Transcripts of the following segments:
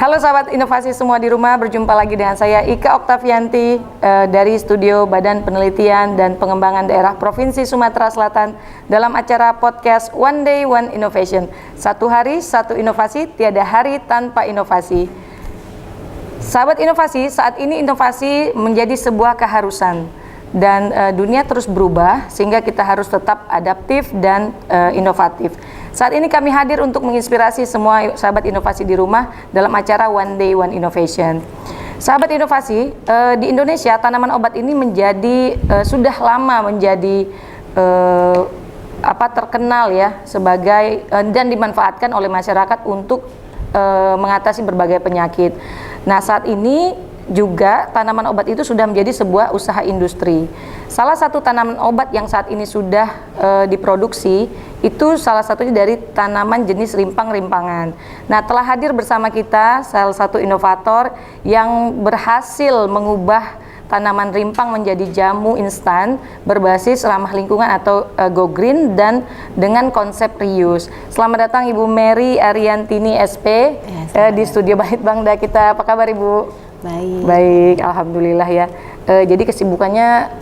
Halo sahabat inovasi semua di rumah, berjumpa lagi dengan saya Ika Oktavianti dari Studio Badan Penelitian dan Pengembangan Daerah Provinsi Sumatera Selatan dalam acara podcast One Day One Innovation. Satu hari, satu inovasi, tiada hari tanpa inovasi. Sahabat inovasi, saat ini inovasi menjadi sebuah keharusan dan dunia terus berubah sehingga kita harus tetap adaptif dan inovatif. Saat ini kami hadir untuk menginspirasi semua sahabat inovasi di rumah dalam acara One Day One Innovation. Sahabat inovasi, di Indonesia tanaman obat ini menjadi sudah lama menjadi terkenal ya sebagai dan dimanfaatkan oleh masyarakat untuk mengatasi berbagai penyakit. Nah, saat ini juga tanaman obat itu sudah menjadi sebuah usaha industri. Salah satu tanaman obat yang saat ini sudah diproduksi itu salah satunya dari tanaman jenis rimpang-rimpangan. Nah, telah hadir bersama kita salah satu inovator yang berhasil mengubah tanaman rimpang menjadi jamu instan berbasis ramah lingkungan atau Go Green dan dengan konsep reuse. Selamat datang Ibu Mary Ariantini SP di studio Balitbangda kita. Apa kabar Ibu? Baik, alhamdulillah ya. Jadi kesibukannya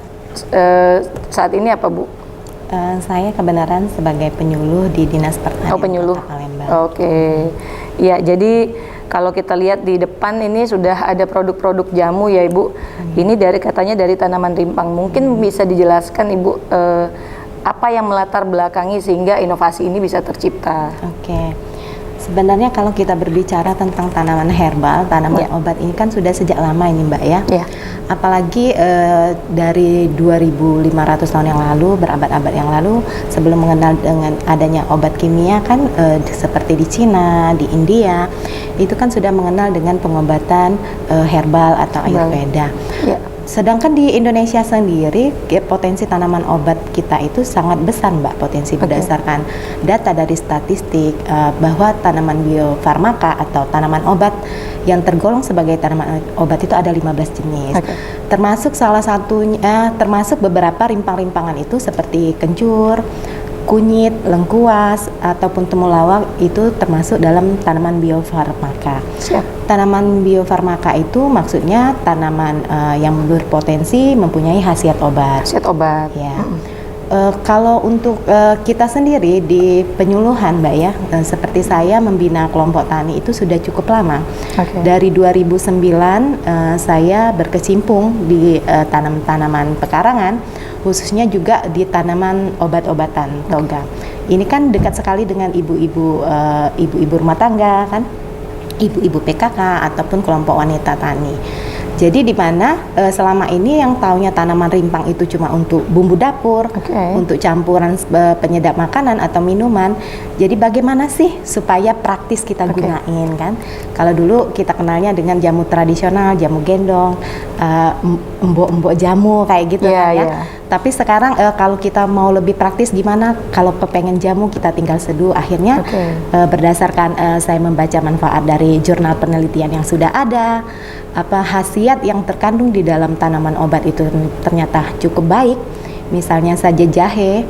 saat ini apa Bu? Saya kebenaran sebagai penyuluh di Dinas Pertanian. Oh, penyuluh. Kota Palembang. Oke. Ya, jadi kalau kita lihat di depan ini sudah ada produk-produk jamu ya Ibu. Ini katanya dari tanaman rimpang. Mungkin bisa dijelaskan Ibu apa yang melatar belakangi sehingga inovasi ini bisa tercipta? Oke. Sebenarnya kalau kita berbicara tentang tanaman herbal, tanaman obat ini kan sudah sejak lama ini Mbak ya. Apalagi dari 2.500 tahun yang lalu, berabad-abad yang lalu, sebelum mengenal dengan adanya obat kimia kan seperti di Cina, di India, itu kan sudah mengenal dengan pengobatan herbal atau Ayurveda. Sedangkan di Indonesia sendiri potensi tanaman obat kita itu sangat besar Mbak, potensi berdasarkan data dari statistik bahwa tanaman biofarmaka atau tanaman obat yang tergolong sebagai tanaman obat itu ada 15 jenis. Termasuk salah satunya termasuk beberapa rimpang-rimpangan itu seperti kencur, kunyit, lengkuas, ataupun temulawak itu termasuk dalam tanaman biofarmaka. Tanaman biofarmaka itu maksudnya tanaman yang berpotensi mempunyai khasiat obat. Khasiat obat. Ya. Kalau untuk kita sendiri di penyuluhan Mbak ya, seperti saya membina kelompok tani itu sudah cukup lama. Dari 2009 saya berkecimpung di tanaman pekarangan, khususnya juga di tanaman obat-obatan toga. Ini kan dekat sekali dengan ibu-ibu rumah tangga kan, ibu-ibu PKK ataupun kelompok wanita tani. Jadi di mana selama ini yang taunya tanaman rimpang itu cuma untuk bumbu dapur, untuk campuran penyedap makanan atau minuman. Jadi bagaimana sih supaya praktis kita gunain kan? Kalau dulu kita kenalnya dengan jamu tradisional, jamu gendong, embok-embok jamu kayak gitu kan ya. Tapi sekarang kalau kita mau lebih praktis gimana? Kalau kepengen jamu kita tinggal seduh. Akhirnya berdasarkan saya membaca manfaat dari jurnal penelitian yang sudah ada, khasiat yang terkandung di dalam tanaman obat itu ternyata cukup baik. Misalnya saja jahe,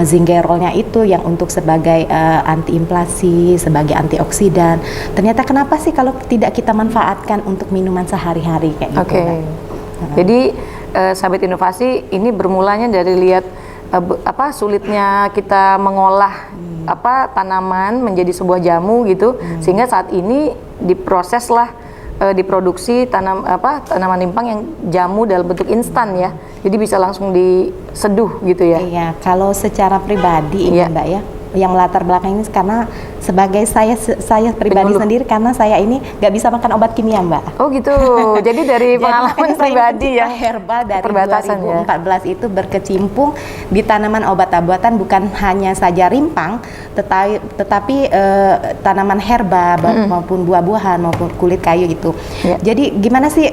zingerolnya itu yang untuk sebagai antiinflasi, sebagai antioksidan. Ternyata kenapa sih kalau tidak kita manfaatkan untuk minuman sehari-hari kayak gitu kan? Jadi sahabat inovasi ini bermulanya dari lihat sulitnya kita mengolah tanaman menjadi sebuah jamu gitu, sehingga saat ini diproduksi tanaman rimpang yang jamu dalam bentuk instan ya, jadi bisa langsung diseduh gitu ya. Iya, kalau secara pribadi ini Mbak ya, yang melatar belakang ini karena sebagai saya pribadi sendiri, karena saya ini nggak bisa makan obat kimia Mbak. Oh gitu, jadi dari pengalaman pribadi ya. Herbal dari 2014 itu berkecimpung di tanaman obat-obatan, bukan hanya saja rimpang, tetapi tanaman herba maupun buah-buahan maupun kulit kayu gitu. Jadi gimana sih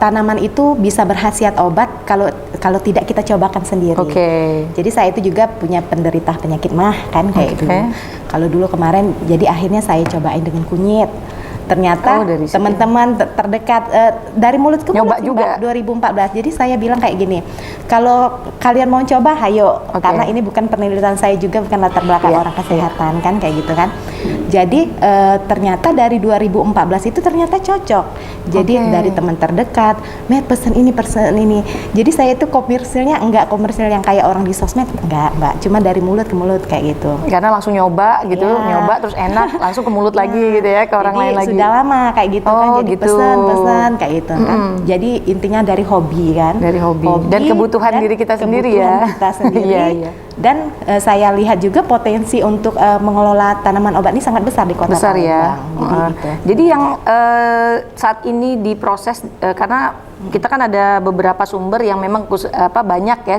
tanaman itu bisa berkhasiat obat kalau tidak kita cobakan sendiri. Jadi saya itu juga punya penderita penyakit mah kan kayak gitu. Kalau dulu kemarin, jadi akhirnya saya cobain dengan kunyit. Ternyata teman-teman terdekat dari mulut ke mulut juga 2014. Jadi saya bilang kayak gini, kalau kalian mau coba, ayo. Karena ini bukan penelitian saya juga, bukan latar belakang orang kesehatan kan kayak gitu kan. Jadi ternyata dari 2014 itu ternyata cocok. Jadi dari teman terdekat, Met pesen ini. Jadi saya itu komersilnya enggak komersil yang kayak orang di sosmed, enggak Mbak. Cuma dari mulut ke mulut kayak gitu. Karena langsung nyoba gitu, nyoba terus enak, langsung ke mulut lagi gitu ya, ke orang lain lagi. Sudah lama kayak gitu kan, jadi pesan kayak gitu kan. Jadi intinya dari hobi kan. Dari hobi dan kebutuhan diri kita sendiri ya. Kita sendiri. Dan saya lihat juga potensi untuk mengelola tanaman obat ini sangat besar di kota Palembang. Ya. Gitu. Jadi yang saat ini diproses karena kita kan ada beberapa sumber yang memang banyak ya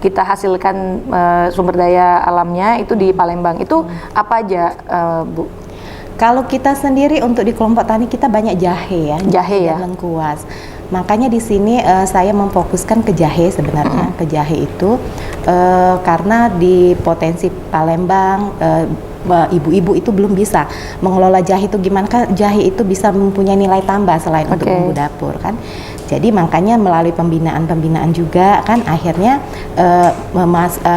kita hasilkan sumber daya alamnya itu di Palembang. Itu apa aja, Bu? Kalau kita sendiri untuk di kelompok tani kita banyak jahe ya, lengkuas. Makanya di sini saya memfokuskan ke jahe sebenarnya, ke jahe itu karena di potensi Palembang ibu-ibu itu belum bisa mengelola jahe itu gimana kan, jahe itu bisa mempunyai nilai tambah selain untuk bumbu dapur kan. Jadi makanya melalui pembinaan juga kan akhirnya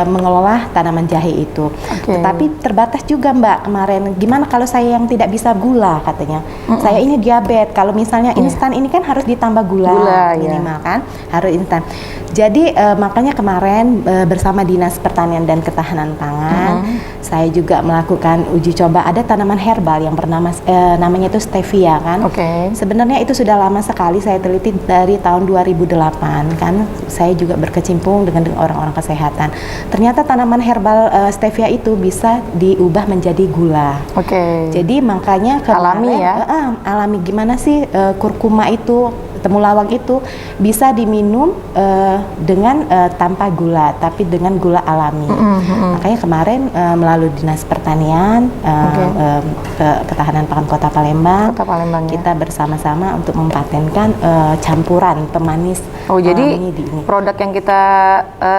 mengelola tanaman jahe itu. Tetapi terbatas juga Mbak kemarin. Gimana kalau saya yang tidak bisa gula katanya? Saya ini diabetes. Kalau misalnya instan ini kan harus ditambah gula minimal kan, harus instan. Jadi makanya kemarin bersama Dinas Pertanian dan Ketahanan Pangan, saya juga melakukan uji coba ada tanaman herbal yang bernama namanya itu stevia kan. Sebenarnya itu sudah lama sekali saya teliti dari tahun 2008 kan. Saya juga berkecimpung dengan orang-orang kesehatan. Ternyata tanaman herbal stevia itu bisa diubah menjadi gula. Jadi makanya alami ya. Alami gimana sih kurkuma itu, temulawak itu bisa diminum dengan tanpa gula, tapi dengan gula alami. Makanya kemarin melalui Dinas Pertanian, Ketahanan Pangan Kota Palembang, kita bersama-sama untuk mempatenkan campuran pemanis. Jadi produk yang kita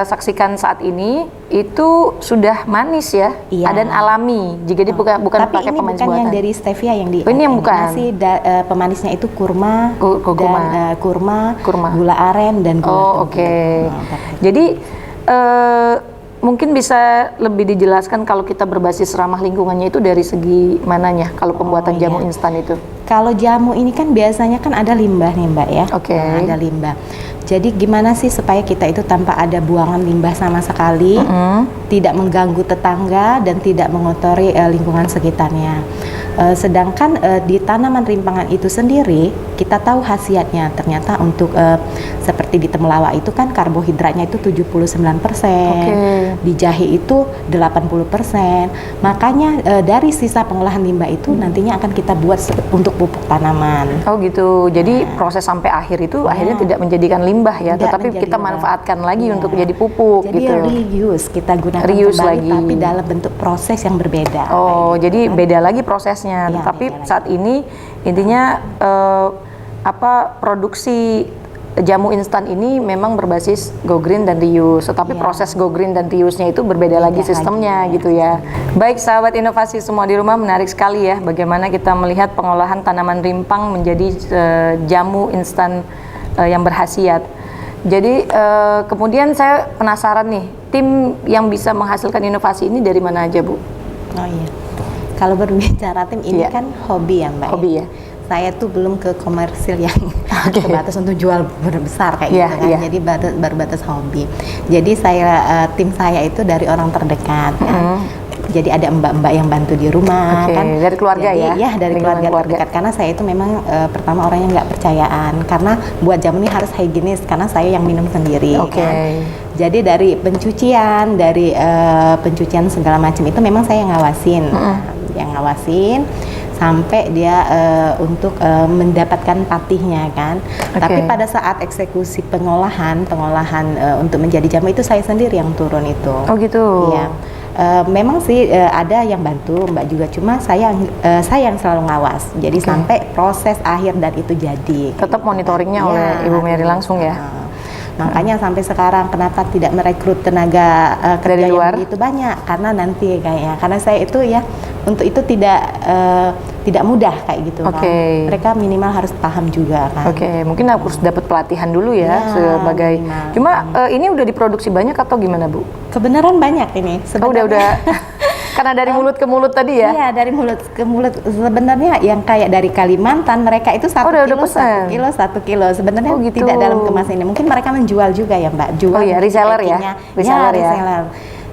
saksikan saat ini itu sudah manis ya, dan alami. Jadi bukan pakai pemanis buatan. Tapi ini bukan yang dari stevia yang di. Ini yang bukan. Masih pemanisnya itu kurma. Kurma, gula aren dan gula tebu. Jadi mungkin bisa lebih dijelaskan kalau kita berbasis ramah lingkungannya itu dari segi mananya kalau pembuatan jamu instan itu? Kalau jamu ini kan biasanya kan ada limbah nih Mbak ya. Ada limbah. Jadi gimana sih supaya kita itu tanpa ada buangan limbah sama sekali, tidak mengganggu tetangga dan tidak mengotori lingkungan sekitarnya. Sedangkan di tanaman rimpangan itu sendiri kita tahu khasiatnya. Ternyata untuk seperti di temulawak itu kan karbohidratnya itu 79%, di jahe itu 80%. Makanya dari sisa pengolahan limbah itu nantinya akan kita buat untuk pupuk tanaman. Jadi proses sampai akhir itu akhirnya tidak menjadikan limbah ya, tetapi kita manfaatkan lagi untuk jadi pupuk. Jadi reuse, kita gunakan kembali tapi dalam bentuk proses yang berbeda. Jadi beda lagi prosesnya. Tetapi saat ini intinya produksi jamu instan ini memang berbasis go green dan reuse, tetapi proses go green dan reuse-nya itu berbeda lagi sistemnya gitu ya. Baik sahabat inovasi semua di rumah, menarik sekali ya bagaimana kita melihat pengolahan tanaman rimpang menjadi jamu instan yang berkhasiat. Jadi kemudian saya penasaran nih, tim yang bisa menghasilkan inovasi ini dari mana aja Bu? Kalau berbicara tim ini kan hobi ya Mbak. Hobi ya. Saya tuh belum ke komersil yang sebatas untuk jual besar kayak gitu kan. Jadi baru batas hobi. Jadi tim saya itu dari orang terdekat kan. Jadi ada mbak-mbak yang bantu di rumah kan. Dari keluarga. Jadi, ya dari keluarga terdekat. Karena saya itu memang pertama orangnya nggak percayaan. Karena buat jamu ini harus higienis. Karena saya yang minum sendiri kan. Jadi dari pencucian, pencucian segala macam itu memang saya yang ngawasin. Yang ngawasin sampai dia untuk mendapatkan patihnya kan. Tapi pada saat eksekusi pengolahan untuk menjadi jamu itu saya sendiri yang turun itu. Iya. Memang sih ada yang bantu Mbak juga, cuma saya yang selalu ngawas. Jadi sampai proses akhir dan itu jadi. Tetap monitoringnya oleh Ibu Mary langsung ya. Makanya sampai sekarang kenapa tidak merekrut tenaga kerja yang begitu banyak, karena nanti kayaknya karena saya itu ya untuk itu tidak mudah kayak gitu kan. Mereka minimal harus paham juga kan. Mungkin harus dapat pelatihan dulu ya sebagai. Cuma ini udah diproduksi banyak atau gimana Bu? Kebenaran banyak ini. Udah. Karena dari mulut ke mulut tadi ya? Iya, dari mulut ke mulut. Sebenarnya yang kayak dari Kalimantan, mereka itu 1 kilo. Sebenarnya gitu. tidak dalam kemasan ini. Mungkin mereka menjual juga ya Mbak. Jual reseller ya? Reseller.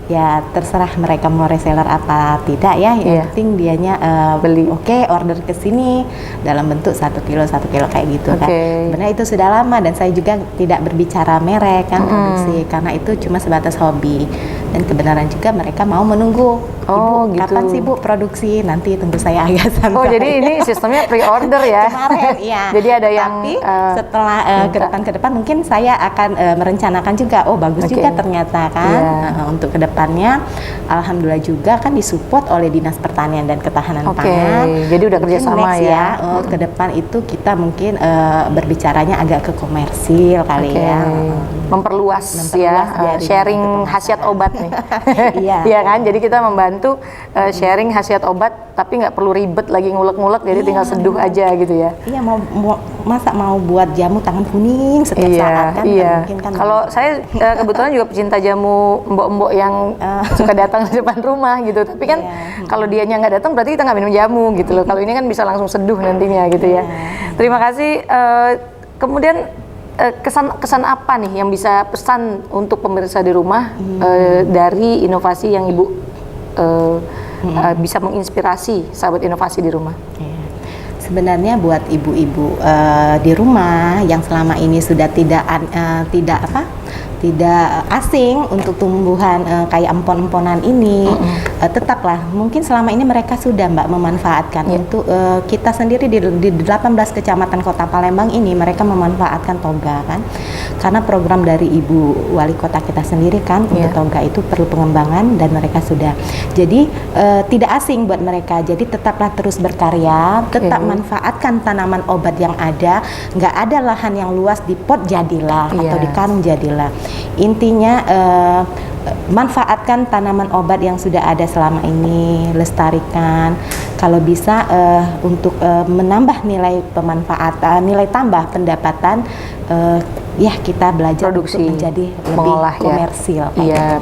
Ya terserah mereka mau reseller apa tidak ya. Yang penting dianya beli. Order ke sini dalam bentuk 1 kilo kayak gitu kan. Sebenarnya itu sudah lama dan saya juga tidak berbicara merek kan produksi karena itu cuma sebatas hobi. Dan kebenaran juga mereka mau menunggu. Ibu, gitu. Kapan sih Bu produksi? Nanti tunggu saya agak santai. Oh, jadi ini sistemnya pre-order ya? Kemarin, iya. Jadi ada yang setelah ke depan mungkin saya akan merencanakan juga. Oh, bagus juga ternyata kan. Untuk kedepannya, alhamdulillah juga kan disupport oleh Dinas Pertanian dan Ketahanan Pangan. Jadi udah kerjasama ya. Ke depan itu kita mungkin berbicaranya agak ke komersil kali ya. Memperluas ya, sharing khasiat obat nih. Iya kan, jadi kita membantu sharing khasiat obat, tapi nggak perlu ribet lagi ngulek-ngulek, jadi tinggal seduh aja gitu ya. Iya, masa mau buat jamu tangan kuning setiap saat kan? Mungkin kan. Kalau saya kebetulan juga pecinta jamu mbok-mbok yang suka datang di depan rumah gitu, tapi kan kalau dianya nggak datang berarti kita nggak minum jamu gitu loh. Kalau ini kan bisa langsung seduh nantinya gitu ya. Terima kasih. Kemudian kesan apa nih yang bisa pesan untuk pemirsa di rumah dari inovasi yang Ibu bisa menginspirasi sahabat inovasi di rumah? Sebenarnya buat ibu-ibu di rumah yang selama ini sudah tidak asing untuk tumbuhan kayak empon-emponan ini, tetaplah mungkin selama ini mereka sudah Mbak memanfaatkan untuk kita sendiri di 18 kecamatan Kota Palembang ini mereka memanfaatkan toga kan, karena program dari Ibu Wali Kota kita sendiri kan untuk toga itu perlu pengembangan dan mereka sudah jadi tidak asing buat mereka, jadi tetaplah terus berkarya, tetap manfaatkan tanaman obat yang ada, nggak ada lahan yang luas di pot jadilah atau di karung jadilah. Intinya manfaatkan tanaman obat yang sudah ada selama ini, lestarikan. Kalau bisa untuk menambah nilai pemanfaatan, nilai tambah pendapatan, kita belajar produksi untuk menjadi lebih mengolah komersil.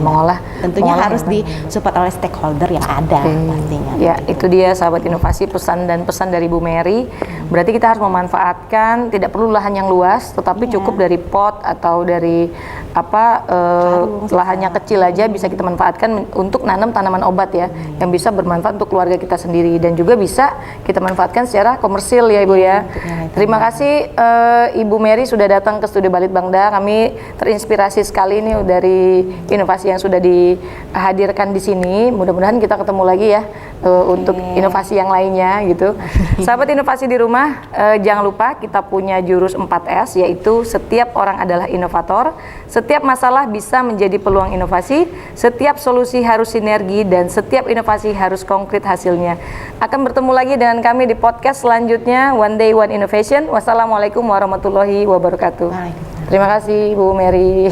Mengolah. Tentunya harus disupport oleh stakeholder yang ada pastinya. Ya, itu dia sahabat inovasi pesan dari Bu Mary. Berarti kita harus memanfaatkan, tidak perlu lahan yang luas, tetapi cukup dari pot atau dari lahannya kecil aja bisa kita manfaatkan untuk nanam tanaman obat ya, yang bisa bermanfaat untuk keluarga kita sendiri dan juga bisa kita manfaatkan secara komersil ya Ibu ya. Terima kasih Ibu Mary sudah datang ke Studio Balitbangda. Kami terinspirasi sekali nih dari inovasi yang sudah dihadirkan di sini. Mudah-mudahan kita ketemu lagi ya untuk inovasi yang lainnya gitu. Sahabat inovasi di rumah, jangan lupa kita punya jurus 4S, yaitu setiap orang adalah inovator, setiap masalah bisa menjadi peluang inovasi, setiap solusi harus sinergi, dan setiap inovasi harus konkret hasilnya. Akan bertemu lagi dengan kami di podcast selanjutnya, One Day One Innovation. Wassalamualaikum warahmatullahi wabarakatuh. Terima kasih Bu Mary.